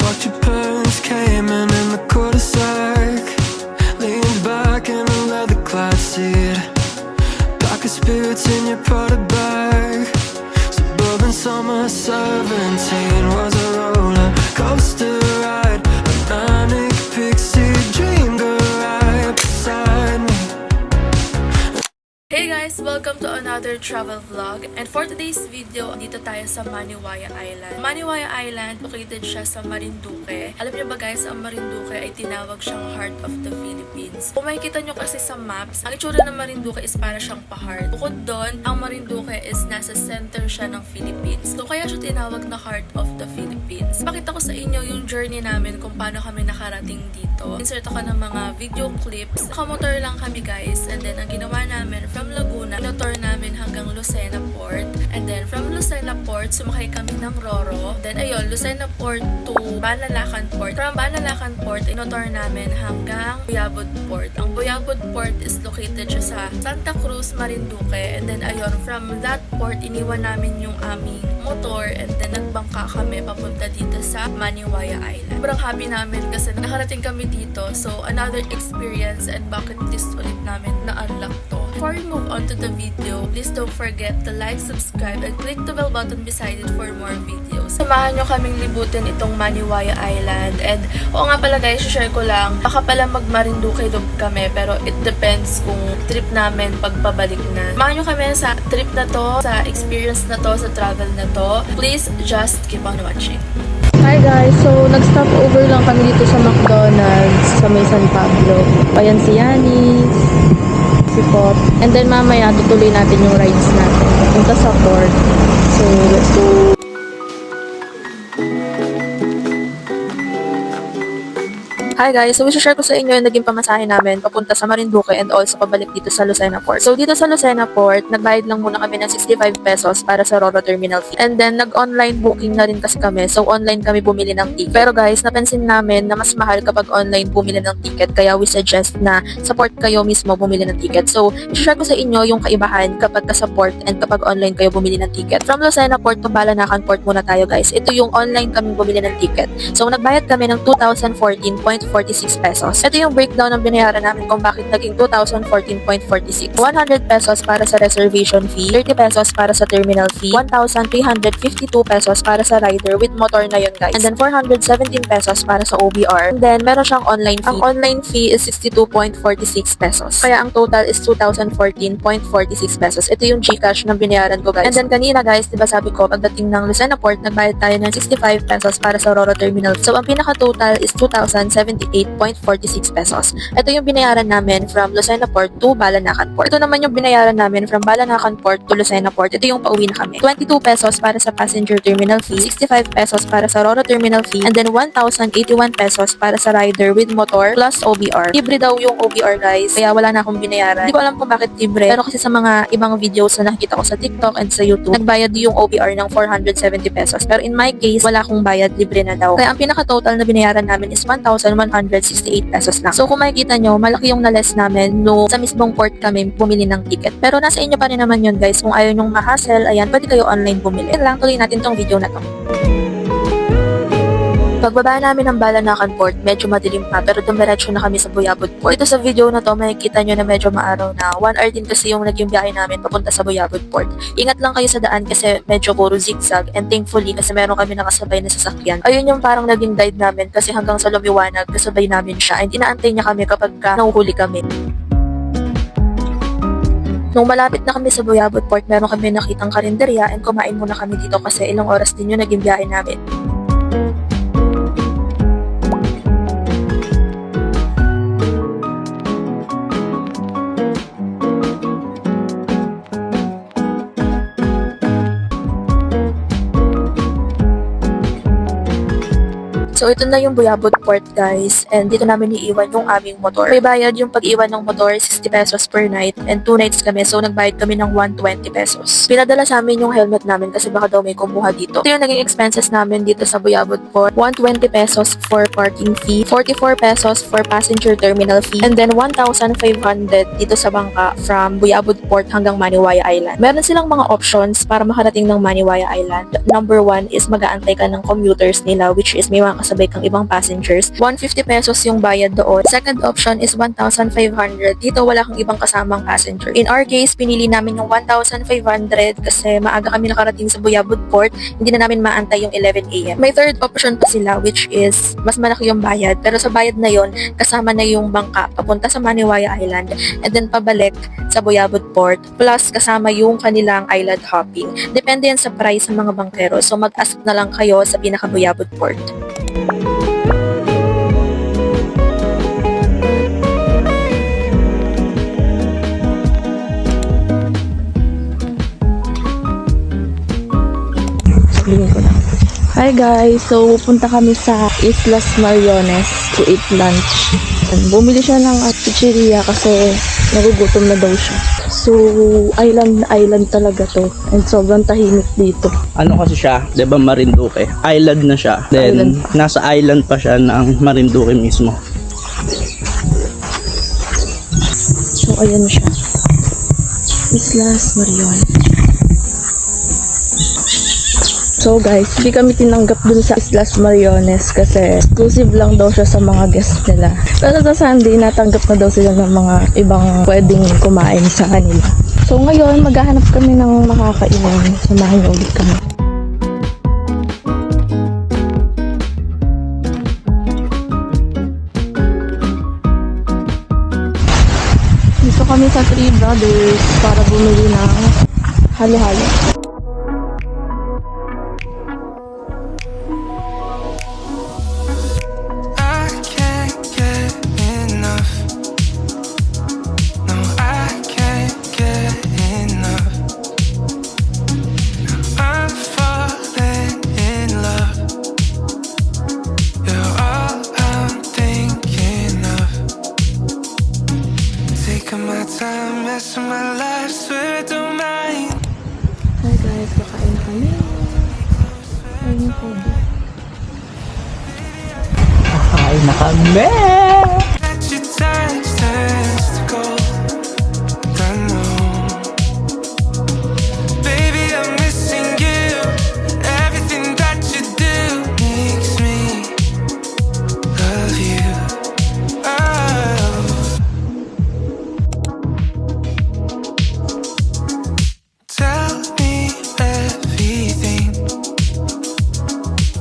Watch your parents came in the cul-de-sac. Leaned back in a leather-clad seat. Pockets boots in your Prada bag. Suburban summer 17 was a roller coaster ride. A manic pixie dream girl right beside me. Hey guys! Welcome to another travel vlog. And for today's video, dito tayo sa Maniwaya Island. Maniwaya Island, located siya sa Marinduque. Alam niyo ba guys, ang Marinduque ay tinawag siyang Heart of the Philippines. Kung makikita nyo kasi sa maps, ang itsura ng Marinduque is para siyang pa-heart. Bukod doon, ang Marinduque is nasa center siya ng Philippines. So kaya siya tinawag na Heart of the Philippines. Pakita ko sa inyo yung journey namin kung paano kami nakarating dito. Insert ako ng mga video clips. Nakamotor lang kami guys. And then ang ginawa namin from Laguna, inotor namin hanggang Lucena Port. And then from Lucena Port, sumakay kami ng Roro. Then ayun, Lucena Port to Banalacan Port. From Banalacan Port, inotor namin hanggang Buyabod Port. Ang Buyabod Port is located siya sa Santa Cruz, Marinduque. And then ayun, from that port, iniwan namin yung aming motor. And then nagbangka kami papunta dito sa Maniwaya Island. Sobrang happy namin kasi nakarating kami dito. So another experience and bucket list ulit namin na unlock to. Before we move on to the video, please don't forget to like, subscribe, and click the bell button beside it for more videos. Samahan nyo kaming libutin itong Maniwaya Island. And oo nga pala guys, share ko lang, baka pala mag-Marinduque kami, pero it depends kung trip namin pagpabalik na. Samahan nyo kami sa trip na to, sa experience na to, sa travel na to. Please just keep on watching. Hi guys! So, nag-stop over lang kami dito sa McDonald's sa may San Pablo. Ayan si Yani, si Pot. And then mamaya tutuloy natin yung rides natin. Punta sa port. So, let's go! Hi guys! So, share ko sa inyo yung naging pamasahe namin papunta sa Marinduque and also pabalik dito sa Lucena Port. So, dito sa Lucena Port, nagbayad lang muna kami ng 65 pesos para sa Roro Terminal fee. And then, nag-online booking na rin kasi kami. So, online kami bumili ng ticket. Pero guys, napansin namin na mas mahal kapag online bumili ng ticket. Kaya we suggest na sa port kayo mismo bumili ng ticket. So, share ko sa inyo yung kaibahan kapag sa port and kapag online kayo bumili ng ticket. From Lucena Port to Balanacan Port muna tayo guys. Ito yung online kami bumili ng ticket. So, nagbayad kami ng 2,014.46 pesos. Ito yung breakdown ng binayaran namin kung bakit naging 2,014.46. 100 pesos para sa reservation fee, 30 pesos para sa terminal fee, 1,352 pesos para sa rider with motor na yun guys. And then 417 pesos para sa OBR. And then meron siyang online fee. Ang online fee is 62.46 pesos. Kaya ang total is 2,014.46 pesos. Ito yung GCash na binayaran ko guys. And then kanina guys, diba sabi ko, pagdating ng Lucena Port, nagbayad tayo ng 65 pesos para sa Roro Terminal. So ang pinaka-total is 2,078.46 pesos. Ito yung binayaran namin from Lucena Port to Balanacan Port. Ito naman yung binayaran namin from Balanacan Port to Lucena Port. Ito yung pauwi na kami. 22 pesos para sa passenger terminal fee, 65 pesos para sa Roro terminal fee, and then 1,081 pesos para sa rider with motor plus OBR. Libre daw yung OBR guys, kaya wala na akong binayaran. Hindi ko alam kung bakit libre, pero kasi sa mga ibang videos na nakikita ko sa TikTok and sa YouTube, nagbayad yung OBR ng 470 pesos. Pero in my case, wala akong bayad, libre na daw. Kaya ang pinaka-total na binayaran namin is 1,168 pesos lang. So kung makikita nyo, malaki yung na-less namin no sa mismong port kami bumili ng ticket. Pero nasa inyo pa rin naman yun guys. Kung ayaw nyong ma-hassle, ayan, pwede kayo online bumili. Yan lang, tuloy natin tong video na to. Pagbaba namin ng Balanacan Port, medyo madilim pa pero dumiretso na kami sa Buyabod Port. Dito sa video na to, makikita nyo na medyo maaraw na. 1 hour din kasi yung naging biyahe namin papunta sa Buyabod Port. Ingat lang kayo sa daan kasi medyo puro zigzag and thankfully kasi meron kami nakasabay na sasakyan. Ayun yung parang naging guide namin kasi hanggang sa lumiwanag, kasabay namin siya and inaantay niya kami kapag nahuhuli kami. Nung malapit na kami sa Buyabod Port, meron kami nakitang karinderya and kumain muna kami dito kasi ilang oras din yung naging biyahe namin. So, ito na yung Buyabod Port, guys. And dito namin iiwan yung aming motor. May bayad yung pag-iwan ng motor, 60 pesos per night. And 2 nights kami, so nagbayad kami ng 120 pesos. Pinadala sa amin yung helmet namin kasi baka daw may kumuha dito. Ito yung naging expenses namin dito sa Buyabod Port. 120 pesos for parking fee, 44 pesos for passenger terminal fee, and then 1,500 dito sa bangka from Buyabod Port hanggang Maniwaya Island. Meron silang mga options para makarating ng Maniwaya Island. Number 1 is mag-aantay ka ng commuters nila, which is may mga makasabay kang ibang passengers. 150 pesos yung bayad doon. Second option is 1,500. Dito wala kang ibang kasamang passenger. In our case, pinili namin yung 1,500 kasi maaga kami nakarating sa Buyabod Port. Hindi na namin maantay yung 11 AM. May third option pa sila which is mas malaki yung bayad. Pero sa bayad na yon kasama na yung bangka papunta sa Maniwaya Island and then pabalik sa Buyabod Port plus kasama yung kanilang island hopping. Depende yan sa price ng mga bangkero. So mag-ask na lang kayo sa pinaka Buyabod Port. Hi guys! So, pupunta kami sa Islas Mariones to eat lunch. Bumili siya ng pizzeria kasi nagugutom na daw siya. So, island talaga to. And sobrang tahimik dito. Ano kasi siya, 'di ba, Marinduque. Island na siya. Then nasa island pa siya ng Marinduque mismo. So, ayan siya. Islas Mariones. So guys, hindi kami tinanggap dun sa Islas Mariones kasi exclusive lang daw siya sa mga guests nila. Pero sa Sunday, natanggap na daw sila ng mga ibang pwedeng kumain sa kanila. So ngayon, maghahanap kami ng makakainan. Samahan niyo ulit kami. Dito kami sa Three Brothers para bumili ng halo-halo. I can't get enough. No, I can't get enough. I'm falling in love. You're all I'm thinking of. Taking my time, messing my life, swear I don't mind. Hi guys, kakain na kami. Ayun po. Ay, na kami! That your touch turns to gold. I know. Baby, I'm missing you. Everything that you do makes me love you. Oh. Tell me everything.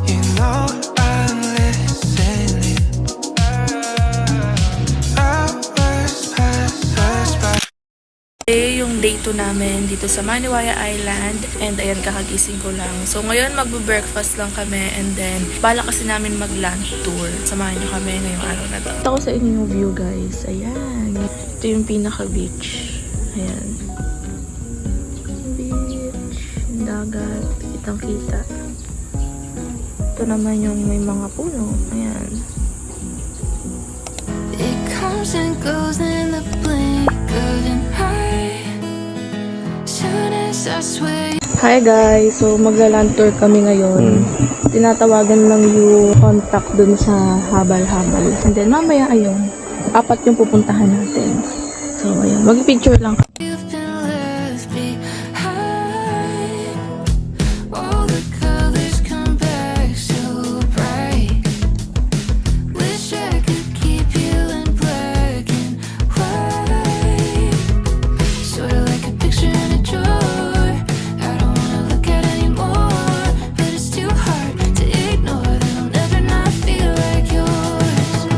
You know I'm listening. Hours pass us by. Today, yung day 2 namin dito sa Maniwaya Island and ayan, kakagising ko lang. So ngayon magbe-breakfast lang kami and then bala kasi namin mag-lunch tour. Samahan nyo kami ngayong araw na to. Ito ko sa inyo yung view guys. Ayan. Ito yung pinaka-beach. Ayan. Beach. Yung dagat. Kitang-kita. Ito naman yung may mga puno. Ayan. It comes and goes in the blink of an eye. Soon as I swear. Hi guys! So magla-land tour kami ngayon. Tinatawagan lang yung contact dun sa habal-habal. And then mamaya ayun, 4 yung pupuntahan natin. So ayun, mag-picture lang. You've been left behind. All the colors come back so bright. Wish I could keep you in black and white. Sort of like a picture in a drawer. I don't wanna look at anymore, but it's too hard to ignore that I'll never not feel like yours.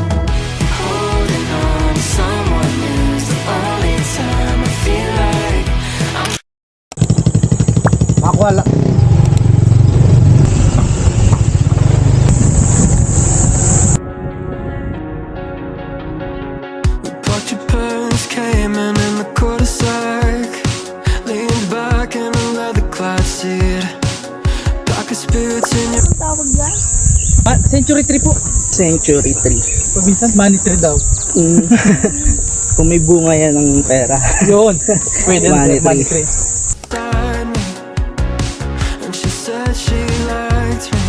Holding on to someone new's the only time I feel like Makuha lang. Watch your parents came in the quarter-sack. Leaned back in a leather-clad seat. Pockets boots in your Century tree po. Century tree. Minsan money tree daw. Kung may bunga yan ng pera. Yun. Pwede Money money tree. tree. beside me. And she said she liked me.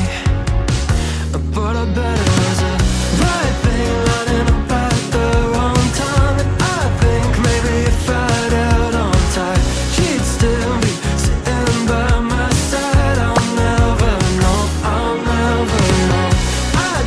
But I bet it was a right thing running about the wrong time. And I think maybe if I'd held on tight, she'd still be sitting by my side. I'll never know, I'll never know. I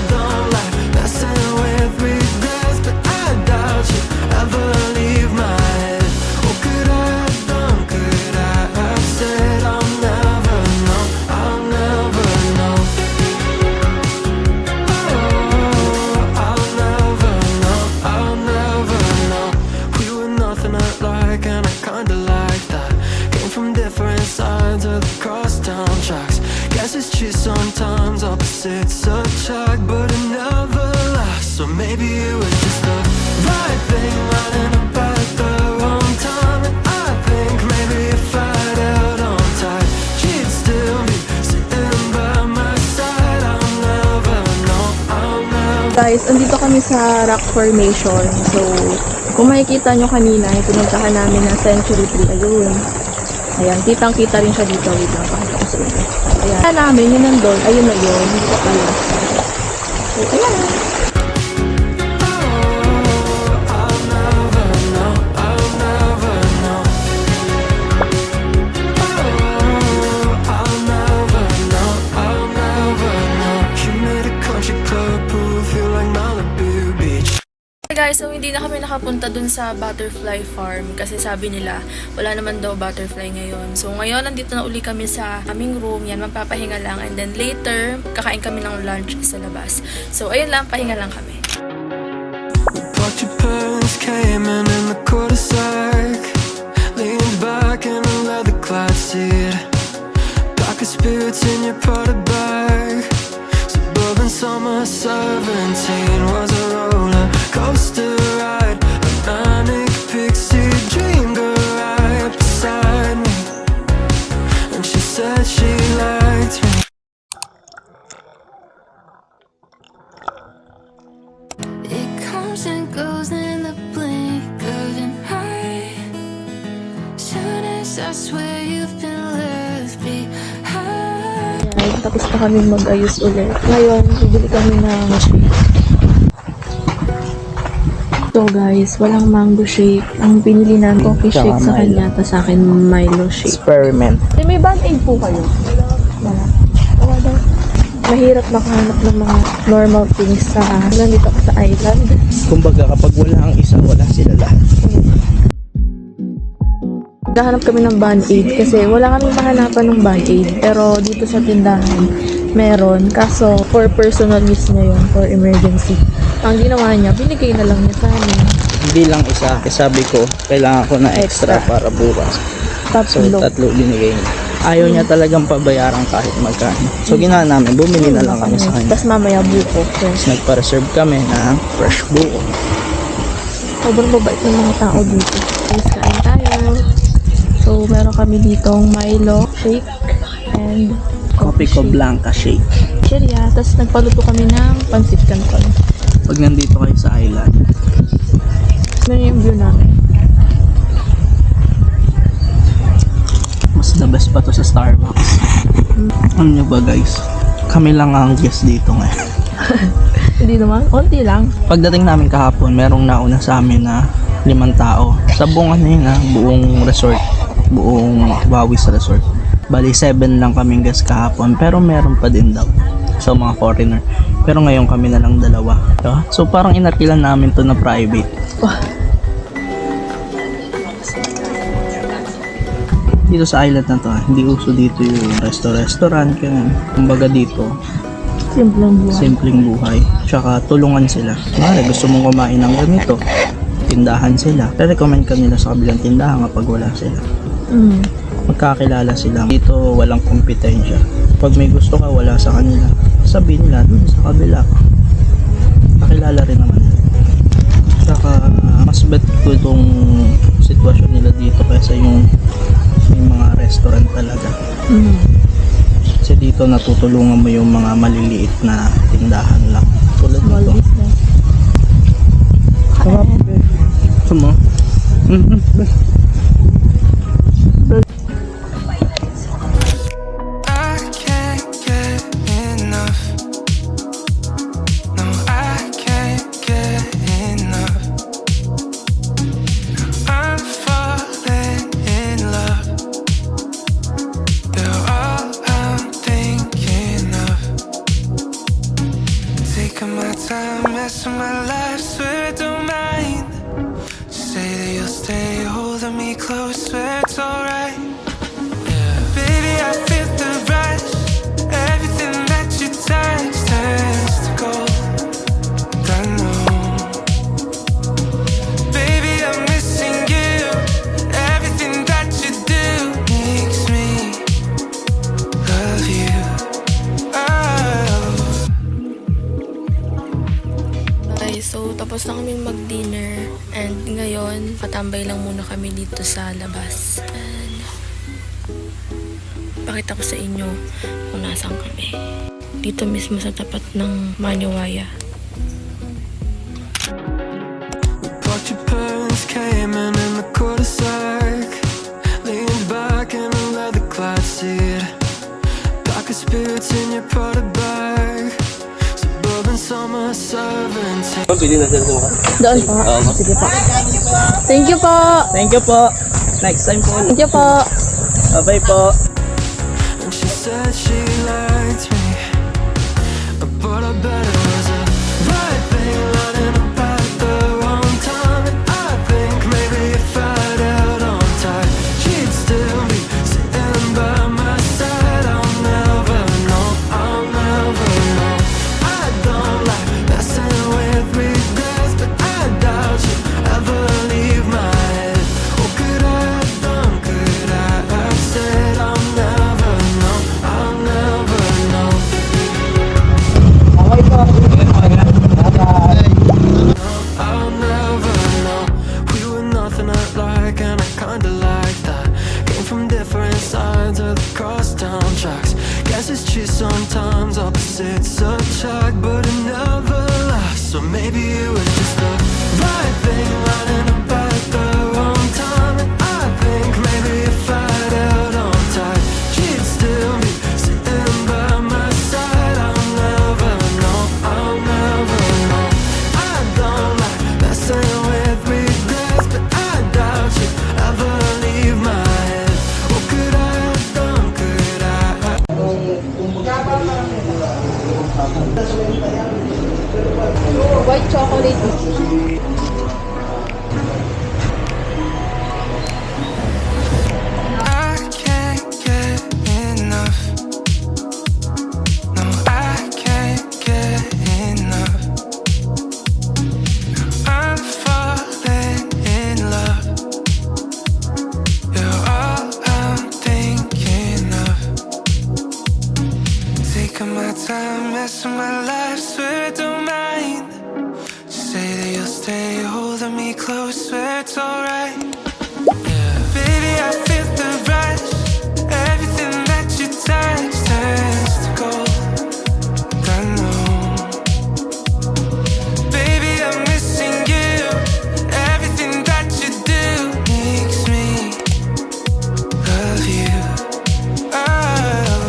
she sometimes opposites attract, but it never lasts. So maybe it was just the right thing running about at the wrong time. And I think maybe if I'd held on tight, she'd still be sitting by my side. I'll never know, I'll never. Guys, andito kami sa rock formation. So, kung makikita nyo kanina, yung pinuntahan namin na Century Tree, ayun. Ayan, kitang-kita rin siya dito. Wait lang, pakita ko sa inyo. Ayan. Kaya namin, yun nandun. Ayun na yun. Hindi ko pala. So, ayan. I'll never know, I'll never know. I'll never know, I'll never know. You made a country club pool feel like Malibu Beach. Guys, so hindi na kami nakapunta dun sa butterfly farm kasi sabi nila wala naman daw butterfly ngayon. So ngayon nandito na uli kami sa aming room, yan magpapahinga lang, and then later kakain kami ng lunch sa labas. So ayun lang, pahinga lang kami. But your parents came in the cul-de-sac, leaned back in a leather clad seat, pockets boots in your Prada bag. Suburban summer 17 was a roller coaster ride, a manic pixie dream girl right beside me, and she said she liked me. It comes and goes in the blink of an eye. Soon as I swear you've been left behind. Ayan, tapos na kami mag-ayos ulit. Ngayon, bibili kami ng shake. So guys, walang mango shake. Ang pinili namin coffee Tsaka shake sa Milo. kanya, tapos sa akin Milo shake. Experiment. May band-aid po kayo? Wala. Wala daw. Mahirap makahanap ng mga normal things sa nandito ako sa island. Kumbaga kapag wala ang isa, wala sila lahat. Naghahanap kami ng band-aid kasi wala kami mahanapan ng band-aid. Pero dito sa tindahan, meron. Kaso, for personal use niya yun, for emergency. Ang ginawa niya, binigay na lang niya sa amin. Hindi lang isa. Sabi ko, kailangan ko na extra para bukas. So, tatlo binigay niya. Ayaw niya talagang pabayaran kahit magkano. So, ginawa namin, bumili na lang kami sa kanya. Tapos mamaya buko. Tapos nagpa-reserve kami ng fresh buko. Sobrang babait ng mga tao dito. Guys, kain tayo. So, meron kami ditong Milo shake and Coffee ko Blanca shake. Cheria. Tapos nagpaluto kami ng pancit canton. Pag nandito kayo sa island, Ano yung view namin? mas the best pa to sa Starbucks. Ano nyo ba guys? Kami lang ang guest dito ngayon. Hindi naman. Konti lang. Pagdating namin kahapon, merong nauna sa amin na 5 tao. Sa buong ano yun buong resort. Buong Wawis Resort. Bali 7 lang kaming guest kahapon, pero meron pa din daw. So mga foreigner. Pero ngayon kami na lang 2. Diba? So parang inatilan namin to na private. Dito sa island na to, hindi uso dito yung restaurant, ganun. Kumbaga dito, Simpleng buhay. simpleng buhay. Tsaka tulungan sila. Kaya gusto mong kumain ng ganito, tindahan sila. Re-recommend ka nila sa kabilang tindahan kapag wala sila. Magkakilala sila. Dito walang kompetensya. Pag may gusto ka, wala sa kanila. Sabihin nila, dun sa kabila. Kakilala rin naman. Tsaka mas bet ko itong sitwasyon nila dito kaysa yung mga restaurant talaga. Kasi dito natutulungan mo yung mga maliliit na tindahan lang. Tulad Small nito. business. Sarap. Sumo. I can't get enough. No, I can't get enough. I'm falling in love. They're all I'm thinking of. Taking my time, messing my life, swear I don't mind. Say that you'll stay holding me close, swear it's alright. Baby, I feel the rush. Everything that you touch turns to gold. I know. Baby, I'm missing you. Everything that you do makes me love you. guys, so tapos na kami mag-dinner and ngayon patambay lang muna kami dito sa labas. And pakita ko sa inyo kung nasaan kami. Dito mismo sa tapat ng Maniwaya. But your parents came in the cul-de-sac, leaned back in a leather-clad seat, pockets boots in your Prada bag, suburban summer 17. Doon po. Sige po. Thank you po. Thank you po. Next time po. Thank you po. Bye-bye po. And she said she liked me, but I bet it was a right thing lining up at the wrong time. And I think maybe if I'd held on tight, she'd still be sitting by my side. I'll never know, I'll never know. I don't like messing with regrets, but I doubt she'd ever leave my head. What could I have done, could I have said? I'll never know, I'll never know. I'll never know. We were nothing alike, and I kinda like that. Came from different sides of the crosstown tracks. Guess it's true sometimes opposites attract, but it never lasts. So maybe it was just the right thing lining up at the wrong time. And I think maybe if I'd held on tight, she'd still be sitting by my side. I'll never know, I'll never know. I don't like messing with regrets, but I doubt she'd ever leave my head. What could I have done, could I have? White chocolate. I can't get enough. No, I can't get enough. I'm falling in love. You're all I'm thinking of. Taking my time, messing my life, swear I don't mind. Say that you'll stay holding me close, swear it's alright. Baby, I feel the rush. Everything that you touch turns to gold. I know. Baby, I'm missing you. Everything that you do makes me love you. Oh.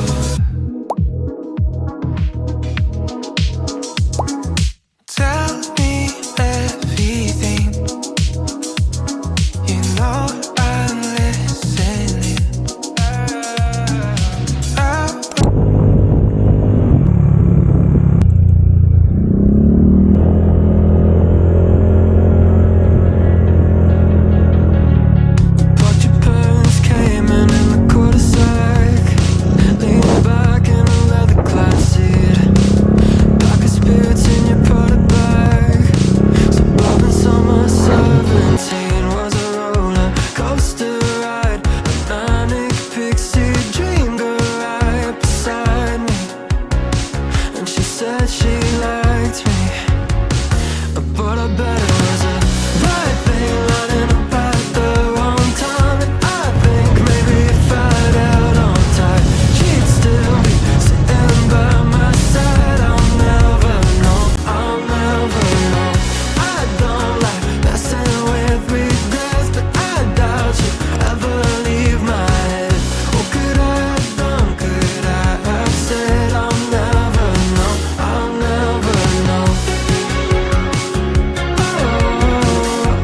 Tell me everything. You know I'm listening. But your parents came in the cul-de-sac, leaned back in a leather-clad seat, pockets boots in your Prada bag, suburban summer 17 was a roller coaster ride, a manic pixie dream girl right beside me. And she said she liked me, but I bet it was a right thing lining up at the wrong time. And I think maybe if I'd held on tight, she'd still be sitting by my side. I'll never know, I'll never know. I don't like messing with regrets, but I doubt she'd ever leave my head. What could I have done, could I have said? I'll never know, I'll never know.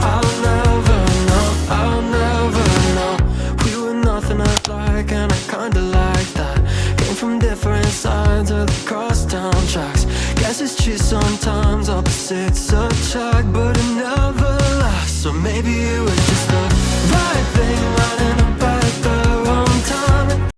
I'll never know, I'll never know. We were nothing alike, and I kinda like that. Came from different sides of the crosstown tracks. Guess it's true sometimes opposites attract, but it never lasts. So maybe it was just the right thing